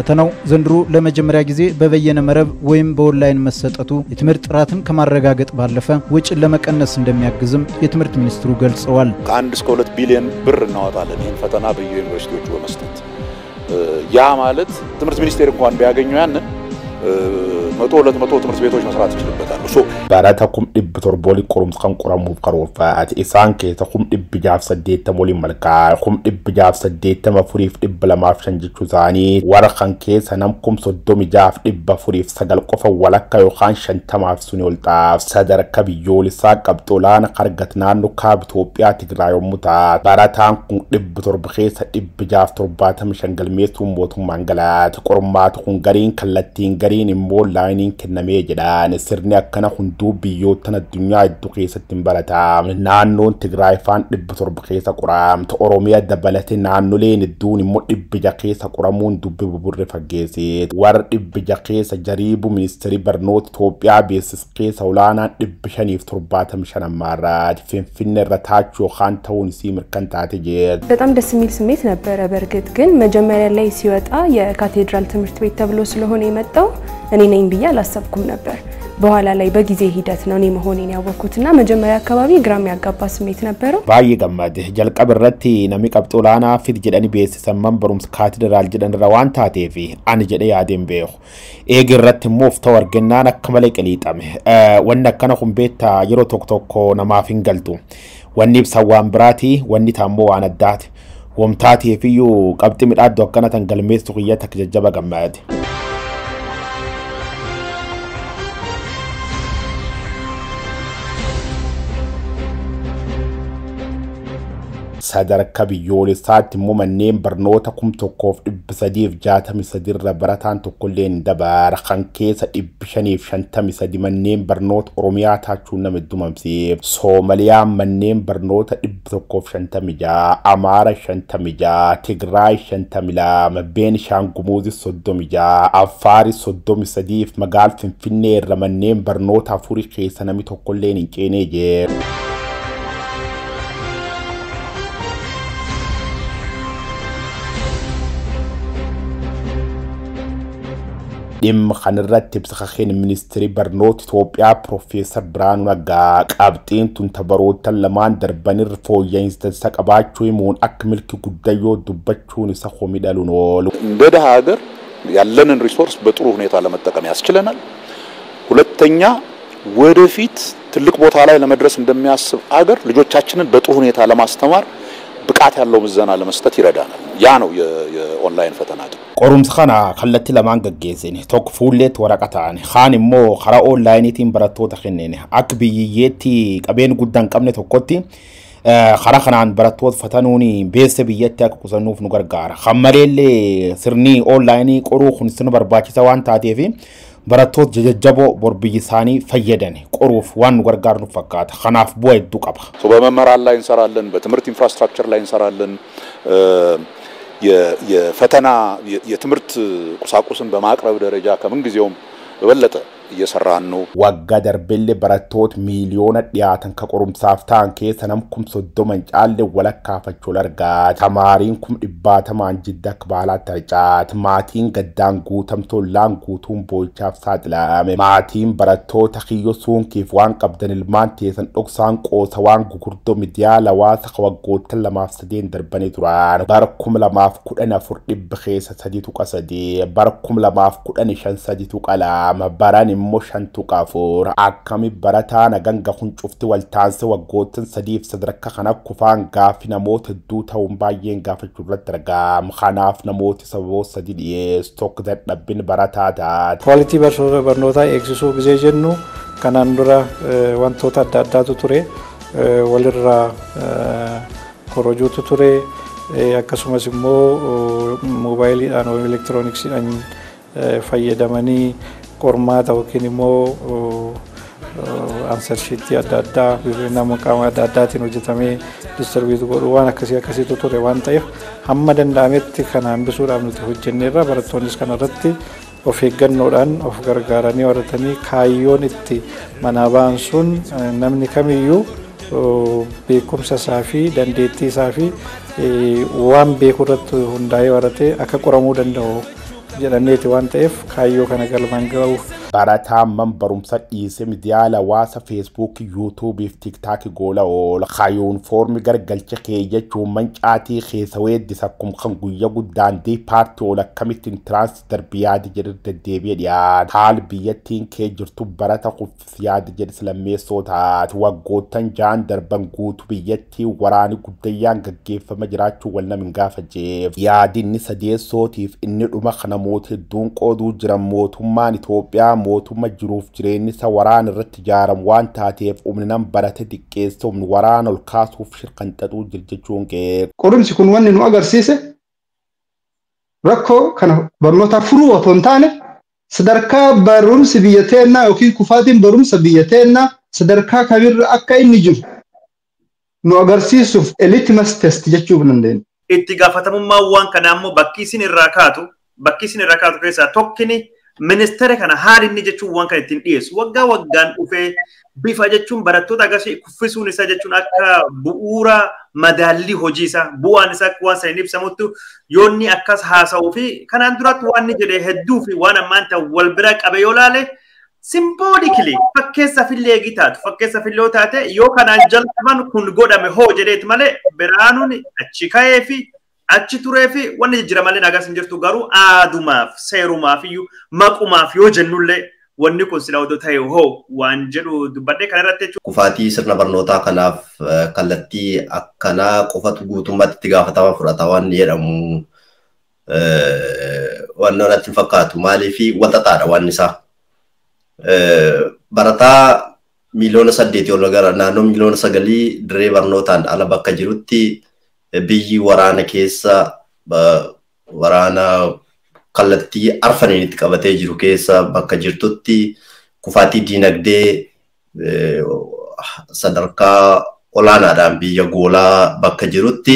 ፈተናው ዘንድሮ ለመጀመሪያ ጊዜ በበየነ መረብ ወይም በኦንላይን መሰጠቱ የትምህርት ጥራትን ከማረጋገጥ ባለፈ ወጪን ለመቀነስ እንደሚያግዝም የትምህርት ሚኒስትሩ ገልጸዋል። ከ1 እስከ 2 ቢሊዮን ብር እናወጣለን ይህን ፈተና በየዩኒቨርሲቲዎቹ በመስጠት ያ ማለት ትምህርት ሚኒስቴር እንኳን ቢያገኘው ያንን 100-200 ትምህርት ቤቶች መስራት ይችላልበታል ሶ ባራታኩም ዲብቶር ቦሊ ቆሩም ከንቆራሙ ከሮፋት ኢሳንኬ ተኩም ዲብጃፍ ሰዴተ ሞሊ መልካ ኩም ዲብጃፍ ሰዴተ መፍሪፍ ዲብ ለማፍሸንጅቹ ዛኒ ወረኸንኬ ሰነምኩም ሶዶም ጃፍ ዲብ ፍሪፍ ሰገል ቆፈ ወለካ ዮኻን ሸንተማፍ ሱኒ ወልጣ ሰደር ከብዮል ሳቀብጦላን ቀርገትናኑ ካብ ኢትዮጵያ ትግራይ ሙታ ባራታን ኩም ዲብቶር በኺስ ዲብጃፍ ቶርባተም ሸንገል ሜቱ ሞቱ ማንገላት ቆርማት ሁንጋሪን ከለቲን garin imol lining kename jedaan sirni akkana hundu biyyoota addunyaa hedduu keessatti barata naannoon Tigraay faan dhibba keessa qoram ta Oromiyaa dabalate naannoleen hedduun immoo dhibba keessa qoramuun dubbi buburre fageesse war dhibba keessa jariibu ministeeri barnoota Itoophiyaa beesis keessa olaanaan 575 ammaarraat Finfinnee irra taachuu kaan ta'uun isii mirkan taate jee በጣም ደስ የሚል ስሜት ነበረ በርግጥ ግን መጀመሪያ ላይ ሲወጣ የካቴድራል ትምህርት ቤት ተብሎ ስለሆነ የመጣው እኔ ነኝ ብዬ አላሰብኩም ነበር በኋላ ላይ በጊዜ ሂደት ነው እኔ መሆኔን ያወቅኩትና መጀመሪያ አካባቢ ግራም ያጋባ ስሜት ነበረው ባይ ገማደ ጀልቀብ ረቲ ነሚ ቀብጦላና ፊት ጀደኒ ቤስ ሰማን በሩምስ ካቴድራል ጀደን ረዋን ታቴፊ አን ጀደ ያደም ቤሁ ኤግረት ሞፍ ተወርገና ነከመለ ቀሊጣም ወነከነ ሁምቤታ ይሮ ቶክቶኮ ነማፊን ገልጡ ወኒብ ሰዋን ብራቲ ወኒ ታሞ ዋነዳት ወምታቲ ፊዩ ቀብጥ ሚዳዶ ከነ ተንገልሜስ ቱቅየ ተከጀጀበ ገማደ sadar kabiyol saat mumanneen barnoota kum tokkoof 363 barataan tokkolleen dabar kan keessa 553 manneen barnoota Oromiyaa taachuun nama dumamsiif Soomaaliyaa manneen barnoota 156 Amaara 56 Tigraay 52 Beenishaangumuuz 36 Affaar 33 magaal Finfinnee irra manneen barnoota 4 keessa namni tokkolleen hin ceenee jee دم خنرتب سخين منستري برنوت إثيوبيا بروفيسور برانو نجا قابتين تنتبروت تلمان دربان الرفويين يستسق أباچوي مون أكمل كجديو دبچون يسخو ميدالونول بده هاجر ያለንን ሪሶርስ በጥሩ ሁኔታ ለመጠቀም ያስችለናል ሁለተኛ ወደፊት ትልቅ ቦታ ላይ ለመድረስ እንደሚያስብ አገር ልጆቻችንን በጥሩ ሁኔታ ለማስተማር ብቃት ያለው ምዘና ለመስጠት ይረዳናል ያ ነው የኦንላይን ፈተና ቆሩምስ ኻና ከለቲ ለማን ገገዘኒ ቶክ ፉሌት ወረቀታን ኻንሞ ኸራ ኦንላይኒቲን በረቶ ተኸነኒ አክብይየቲ ቀቤን ጉዳን ቀምነ ቶኮቲ ኸራ ኻናን በረቶ ፈተኑኒ ቤሰብየቲ አቁሰኑፍ ንገርጋር ኸመሬሌ ስርኒ ኦንላይኒ ቆሩ ኹንስኑ በርባቺሳ ዋን ታቴፊ براتوت ججبو بربيساني فيدني قروف وان غرغار نفكات خناف بويد دوقبا سو بممرال لا ينسرالن بتمرت انفراستراكچر لا ينسرالن የፈተና የትምርት ቁሳቁስን በማቅረብ ደረጃ ከምን ጊዜውም በበለጠ እየሰራን ነው ዋጋ ደርቤል በረቶት ሚሊዮን ዲያተን ከቆሩምሳፍ ታንኬ ሰነምኩም ሶዶመን ጫለ ወለካፈቾ ለርጋ ተማሪን ኩም ዲባተማ አንጅዳክ ባላት ተጫት ማቲን ገዳንጉ ተምቶላን ጉቱን ቦልቻፍ ሳጥላም ማቲን በረቶ ተኺዮ ሱን ኪፍዋን ቀብደን ልማንቴ ሰን ዶክሳን ቆሰዋን ጉጉርዶ ሚዲያ ለዋስ ኸወጎት ለማፍሰዴን ደርበኔ ቱራን ባርኩም ለማፍ ኩደና ፉር ዲብኺስ ሰዲቱ ቀሰዲ ባርኩም ለማፍ ኩደን ሸን ሰዲቱ ቀላ መባራን موشنتو كافور أكمل برتا نجنجا خنشوفتي والتانس وجوتن صديف صدرك خنا كفان قاف نموت الدوت هم باين قاف الجبلة درجام خناف نموت سبوا صديد يستوك ده نبين برتا دات. quality برنوتا إكسسو بزيجنو كناندورا وانتوتا داتو توري ولرا كروجو توري أكسوما سمو موبايل أو إلكترونيكس أن فيدمني قرمات أو كنيمو answer sheet ya data bibina mukama data tinu jitame distributed goruwana kasi tutore wanta yo hammadan dametti kana ambisura amnuti hojjennera baratonis kana ratti of eeggannoodhaan of gargaaranii waratanii kaayyoon itti manabaan sun namni kamiyyuu beekumsa isaa fi dandeettii isaa fi waan beeku irratti hundaa'ee waratee akka qoramuu danda'u jedhaneeti waan ta'eef kaayyoo kana galmaan ga'uuf. Barataa man barumsa dhiise miidiyaa hawaasa Facebook, YouTube fi TikTok goola oola. Kaayyoon foormi gargalcha kee jechuun mancaatii keessa weeddisa akkuma kan guyyaa guddaan dee paartii oola akkamittiin tiraansdarbii yaada jedhu deddeebi'ee dhiyaata. Haal biyyattiin kee jirtu barata kuffis yaada jedhu lammeessoo taati. Waggoottan jaan darban guutuu biyyattii waraani guddayyaan gaggeeffama jiraachuu wal nama hin gaafajeef. Yaadinni sadeessootiif inni dhuma kana mootii hedduun qooduu jiran mootummaan Itoophiyaa mootummaa jiruuf jireenyi isa waraana irratti ijaaramu waan taateef humna barate xiqqeessa humni waraana ol kaasuuf shirqanxaxuu jechuun qe'ee. Qorumsi kun wanni nu agarsiise rakkoo kana barnoota furuu otoo hin taane sadarkaa barumsi biyya teennaa yookiin kufaatiin barumsa biyya teennaa sadarkaa kamirra akka inni jiru nu agarsiisuuf litmus test jechuu dandeenya. Itti gaafatamummaa waan kana ammoo bakki isin irraa kaatu keessaa tokkini ministeera kana haalinni jechuun waan kan ittiin dhiyeessu waggaa waggaan dhufee bifa jechuun barattoota agarsiisuu kuffisuun isaa jechuun akka bu'uura madaallii hojii isaa bu'aan isaa waan saniin ibsamuttu yoonni akkas haasa'uu fi kanaan duratti waan ni jedhee hedduu fi waan ammaan ta'u wal bira qabe yoo laale symbolically fakkeessa fillee gitaatu fakkeessa filloo taate yoo kanaan jalqaban kun godhame hoo jedheet malee biraanuun achi ka'ee fi achi turee fi wanni jijjiira malee nagas hin jirtu garuu aadumaaf seerumaaf iyyuu maqumaaf yoo jennullee wanni kun sila odoo ta'e hoo waan jedhu dubbadhee kana irratti jechuudha. Kufaatii sirna barnootaa kanaaf kallattii akkanaa qofatu guutummaatti itti gaafatama fudhata waan jedhamu waan natti fakkaatu maaliifi walxaxaadha waan isaa. Barataa miliyoona 8 ol gara naannoo miliyoona 9 diree barnootaan ala bakka jirutti biyyi waraana keessa waraana kallattii arfaniin itti qabatee jiru keessa bakka jirtutti kufaatii diinagdee sadarkaa olaanaadhaan biyya goolaa bakka jirutti.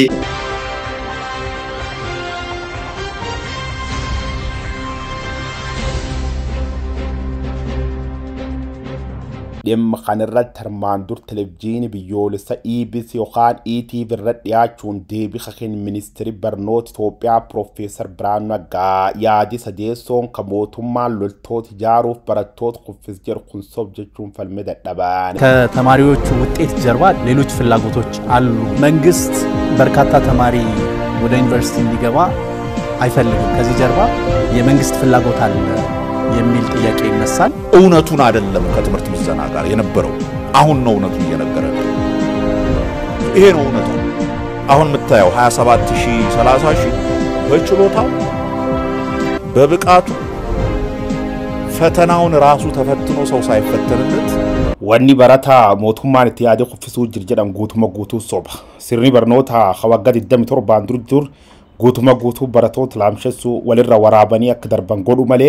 dhimma kanarratti armaan dur televizyiinii biyyoolessa EBS yookaan ETV irratti dhiyaachuun deebii kan ministeerri barnoota Itoophiyaa Piroofeesar Biraanuu Naggaa yaadi sadeessoon kan mootummaan loltoota ijaaruuf barattoota kuffis jedhu kun sob jechuun falmee dadhaban. ከተማሪዎቹ ውጤት ጀርባ ሌሎች ፍላጎቶች አሉ። መንግስት በርካታ ተማሪ ወደ ዩኒቨርሲቲ እንዲገባ አይፈልግም። ከዚህ ጀርባ የመንግስት ፍላጎት አለ የሚል ጥያቄ ይነሳል። እውነቱን አይደለም ከትምህርት ምዘና ጋር የነበረው አሁን ነው እውነቱን እየነገረን ይሄ ነው እውነቱ። አሁን የምታየው 27000 30000 በችሎታው በብቃቱ ፈተናውን ራሱ ተፈትኖ ሰው ሳይፈተንለት ወኒ በረታ ሞቱማን ኢትያዲ ኩፍሱ ጅርጀዳን ጉቱማ ጉቱ ሶባ ሲርኒ በርኖታ ኸዋጋድ ደም ቶርባን ዱር guutuma guutuu barattoota laamshessu walirra waraabanii akka darban godhu malee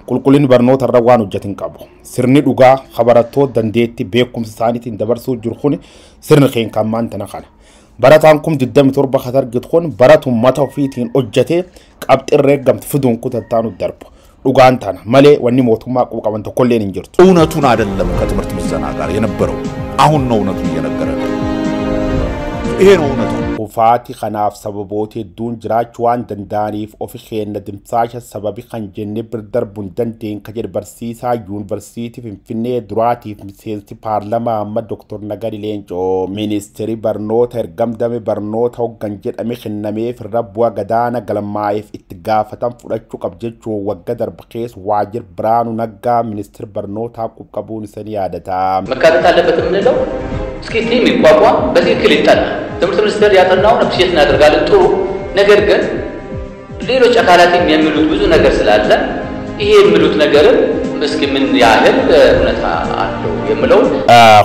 qulqullin barnoota irra waan hojjetin qabu. Sirni dhugaa barattoota dandeetti beekumsa isaaniitiin dabarsuu jiru kun sirni keenyaan tana kana. Barataan kun 27 katargit kun baratu mata ofiitiin hojjetee qabxirree gamti fiduun kutattaanu darbu. dhugaan tana malee wanni mootummaa qaban tokkolleen hin jirtu. እውነቱን አይደለም ከትምህርት ምዘና ጋር የነበረው አሁን ነው እውነቱን እየነገረን ይሄ ነው እውነቱ። Kufaati kanaaf sababoota hedduun jiraachuu waan danda'aniif ofi keenya dimsaasha sababii kan jennee birdarbuun dandeenye kan jedhe barsiisaa yuunivarsiitii Finfinnee duraatiif miseensi paarlamaa amma Dr. Nagari Leencoo ministeerri barnoota ergamdame barnoota hoggan jedhame kennameef irra bu'aa gadaana galmaa'eef itti gaafatan fudhachuu qaba jechuun wagga darbe keessa waajjira Biraanuu Naggaa ministeerri barnootaa qabuun isanii yaadata. መካተት አለበት የምንለው እስኪ ቲም ይቋቋም በትክክል ይጠና ትምህርት ሚኒስቴር ያጠናውን አፕሪሼት እናደርጋለን ጥሩ ነገር ግን ሌሎች አካላትም የሚሉት ብዙ ነገር ስላለ ይሄ የሚሉት ነገር እስኪ ምን ያህል እውነታ አለው የሚለው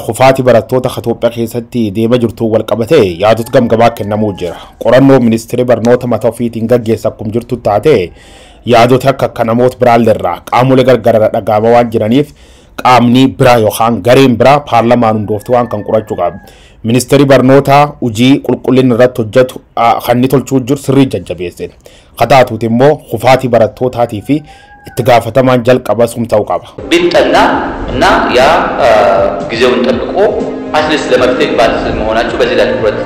Kufaati barattoota Itoophiyaa keessatti deema jirtu wal qabatee yaadota gamgamaa kennamuu jira. Qorannoo ministeerri barnoota mataa ofiitiin gaggeessa akkuma jirtu taate yaadota akka namoota biraalleerraa qaamolee gargaraa dhagaama waan jiraniif qaamni biraa yookaan gareen biraa paarlamaan hundooftu waan kan qorachuu qabu. Ministeerri barnoota hojii qulqullina irratti hojjetu kan inni tolchuu jiru sirrii jajjabeesse. Kataatuuti immoo kufaati barattootatii fi itti gaafatamaan jalqaba sumtaa'uu qaba. ቢጠና እና ያ ጊዜውን ጠብቆ አትሊስት ለመፍትሄ ግባት መሆናቸው በዚህ ላይ ትኩረት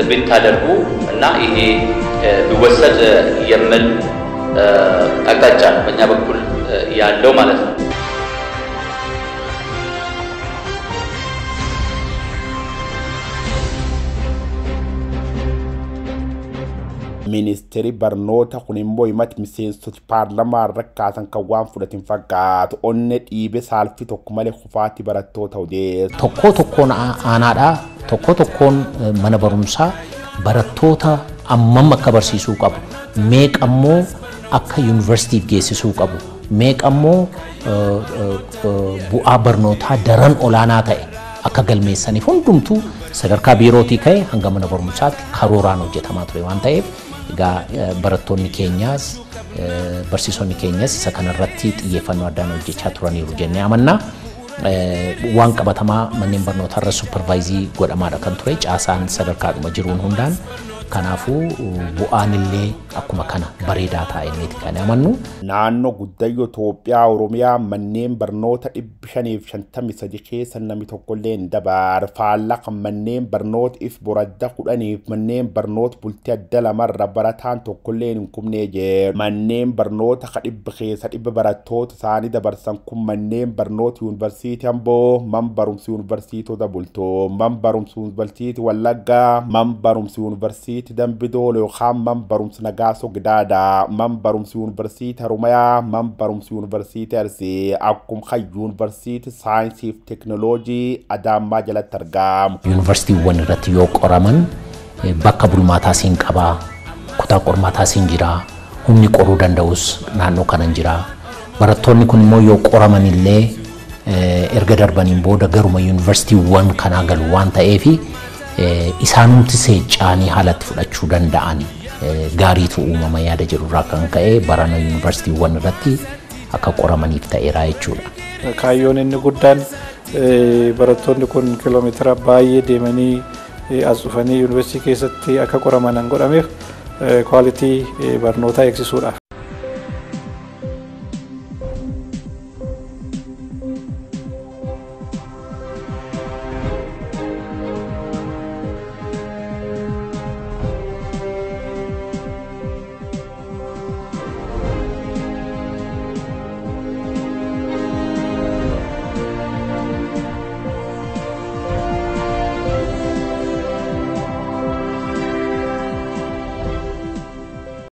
ቢታደርጉ እና ይሄ ቢወሰድ የሚል አቅጣጫ ነው በእኛ በኩል ያለው ማለት ነው። Ministeri barnoota kun immoo himati miseensoti paarlamaa rakkatan kan waan fudhatin fakkaatu onne dhiibe saalfii tokko malee kufaatti barattoota odeessu. Tokkoon aanaadhaa tokkoon mana barumsaa barattoota ammam akka barsiisuu qabu meeqammoo akka yuunivarsiitiif geessisuu qabu meeqammoo bu'aa barnootaa daran olaanaa ta'e akka galmeessaniif hundumtuu sadarkaa biirootii ka'e hanga mana barumsaatti karooraan hojjetamaa ture waan ta'eef egaa barattoonni keenyaas barsiisonni keenyas isa kanarratti xiyyeeffannoo addaan hojjechaa turaniiru jennee amanna. Waan qabatamaa manneen barnootaa irra supervaayizii godhamaadha kan ture caasaan sadarkaadhuma jiruun hundaan kanaafuu bu'aan illee akkuma kana bareedaa ta'eeti kan amannu. Naannoo guddayyo Itoophiyaa Oromiyaa manneen barnoota 553 keessa namni tokkollee hin dabar faallaa kan manneen barnoota if boradda 10 manneen barnoota bultii adda lamarra barataan tokkollee hin kumnee jee manneen barnoota kadhibba keessa dhibba barattoota isaanii dabarsan kun manneen barnoota yuunivarsiitii Amboo man barumsi yuunivarsiitota bultoo man barumsi yuunivarsiitii Wallaggaa man barumsi yuunivarsiitii Dambidoolo yookaan man barumsi Nagaasoo Gidaadhaa man barumsi yuunivarsiitii Harumayaa man barumsi yuunivarsiitii Arsii akkuma kan yuunivarsiitii saayinsii fi teekinooloojii Adaamaa jalatti argamu. Yuunivarsiitiiwwan irratti yoo qoraman bakka bulmaataa siin qabaa kutaa qormaataa siin jiraa humni qoruu danda'us naannoo kanan jiraa barattoonni kun immoo yoo qoraman illee erga darbaniin booda garuma yuunivarsiitiiwwan kanaa galu waan ta'eefi isaanumti seecaanii haalatti fudhachuu danda'an gaariitu uumama yaada jedhurraa kan ka'e barana yuunivarsiitiiwwan irratti akka qoramaniif ta'eera jechuudha. Kaayyoon inni guddaan barattoonni kun kiiloomeetira baay'ee deemanii as dhufanii yuunivarsiitii keessatti akka qoraman godhameef kwaalitii barnootaa eegsisuudhaaf